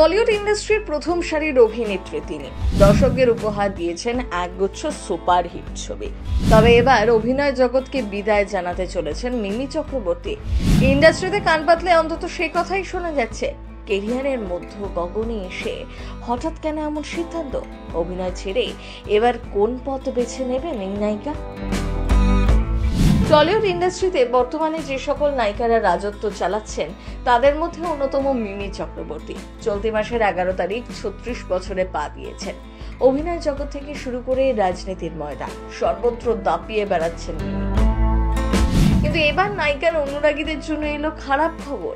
Tollywood ইন্ডাস্ট্রির প্রথম সারির অভিনেত্রী তিনি। দর্শকদের উপহার দিয়েছেন একগুচ্ছ সুপারহিট ছবি। তবে এবার অভিনয় জগৎকে বিদায় জানাতে চলেছেন মিমি চক্রবর্তী। ইন্ডাস্ট্রিতে কান পাতলে অন্তত সে কথাই শোনা যাচ্ছে, কেরিয়ারের মধ্য গগনে এসে হঠাৎ কেন এমন সিদ্ধান্ত? অভিনয় ছেড়ে এবার কোন পথ বেছে নেবেন এই নায়িকা? টলিউড ইন্ডাস্ট্রিতে বর্তমানে যে সকল নায়িকারা রাজত্ব চালাচ্ছেন তাদের মধ্যে অন্যতম মিমি চক্রবর্তী। চলতি মাসের 11 তারিখ 36 বছরে পা দিয়েছেন। অভিনয় জগৎ থেকে শুরু করে রাজনীতির ময়দান সর্বত্র দাপিয়ে বেড়াচ্ছেন মিমি। কিন্তু এবার নায়িকার অনুরাগীদের জন্য এলো খারাপ খবর।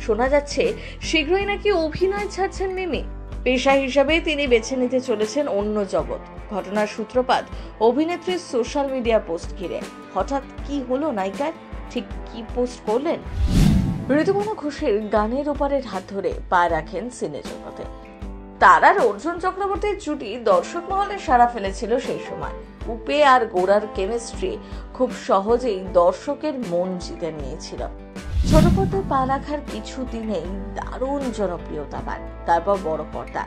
শোনা যাচ্ছে শীঘ্রই নাকি অভিনয় ছাড়ছেন মিমি। পেশা হিসাবে তিনি বেছে নিতে চলেছেন অন্য জগৎ। ঘটনার সূত্রপাত অভিনেত্রীর সোশ্যাল মিডিয়া পোস্ট ঘিরে। হঠাৎ কি হলো নায়িকার? ঠিক কি পোস্ট করলেন? ঋতুপর্ণা ঘোষের গানের ওপারের হাত ধরে পা রাখেন সিনে জগতে। তার আর অর্জুন চক্রবর্তীর জুটি দর্শক মহলে সাড়া ফেলেছিল সেই সময়। উপে আর গোড়ার কেমিস্ট্রি খুব সহজেই দর্শকের মন জিতে নিয়েছিল। ছোট পর্দায় পা রাখার কিছুদিনেই দারুণ জনপ্রিয়তা পান। তারপর বড় পর্দা,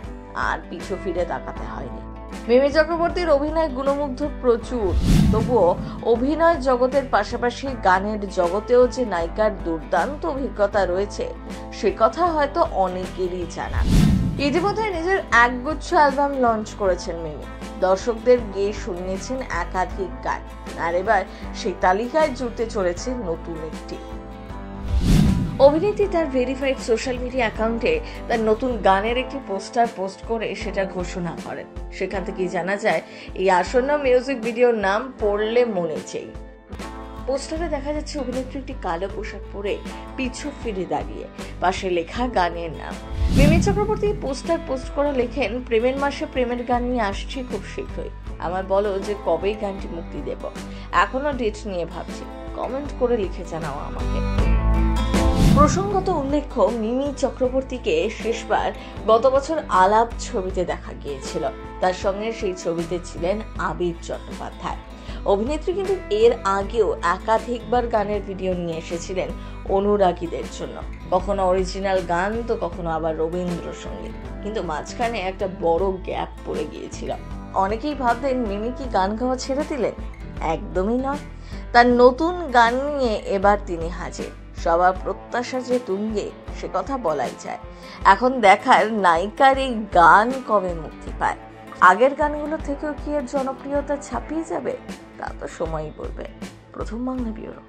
আর পিছু ফিরে তাকাতে হয়নি। মিমি চক্রবর্তীর অভিনয় গুণমুগ্ধ প্রচুর। তবুও অভিনয় জগতের পাশাপাশি গানের জগতেও যে নায়িকার দুর্দান্ত অভিজ্ঞতা রয়েছে সে কথা হয়তো অনেকেরই জানা। ইতিমধ্যে নিজের একগুচ্ছ অ্যালবাম লঞ্চ করেছেন মিমি। দর্শকদের গেয়ে শুনিয়েছেন একাধিক গান, আর এবার সেই তালিকায় জুড়তে চলেছে নতুন একটি। অভিনেত্রী তার ভেরিফাইড সোশ্যাল মিডিয়া অ্যাকাউন্টে তার নতুন গানের একটি পোস্টার পোস্ট করে সেটা ঘোষণা করেন। সেখান থেকে জানা যায় এই আসন্ন মিউজিক ভিডিওর নাম পড়লে মনে চাই। পোস্টারে দেখা যাচ্ছে অভিনেত্রী একটি কালো পোশাক পরে পিছু ফিরে দাঁড়িয়ে, পাশে লেখা গানের নাম। মিমি চক্রবর্তী পোস্টার পোস্ট করে লেখেন, প্রেমের মাসে প্রেমের গান নিয়ে আসছি খুব শীঘ্রই। আমার বলো যে কবে গানটি মুক্তি দেব, এখনো ডেট নিয়ে ভাবছি। কমেন্ট করে লিখে জানাও আমাকে। প্রসঙ্গত উল্লেখ্য, মিমি চক্রবর্তীকে শেষবার গত বছর আলাপ ছবিতে দেখা গিয়েছিল। তার সঙ্গে সেই ছবিতে ছিলেন আবির চট্টোপাধ্যায়। অভিনেত্রী কিন্তু এর আগেও একাধিকবার গানের ভিডিও নিয়ে এসেছিলেন অনুরাগীদের জন্য। কখনো অরিজিনাল গান তো কখনো আবার রবীন্দ্রসঙ্গীত। কিন্তু মাঝখানে একটা বড় গ্যাপ পড়ে গিয়েছিল। অনেকেই ভাবতেন মিমি কি গান গাওয়া ছেড়ে দিলেন। একদমই নয়। তার নতুন গান নিয়ে এবার তিনি হাজির। সবার প্রত্যাশা যে তুঙ্গে সে কথা বলাই যায়। এখন দেখার নায়িকার এই গান কবে মুক্তি পায়। আগের গানগুলো থেকেও কি এর জনপ্রিয়তা ছাপিয়ে যাবে তা তো সময়ই বলবে। প্রথম বাংলা ব্যুরো।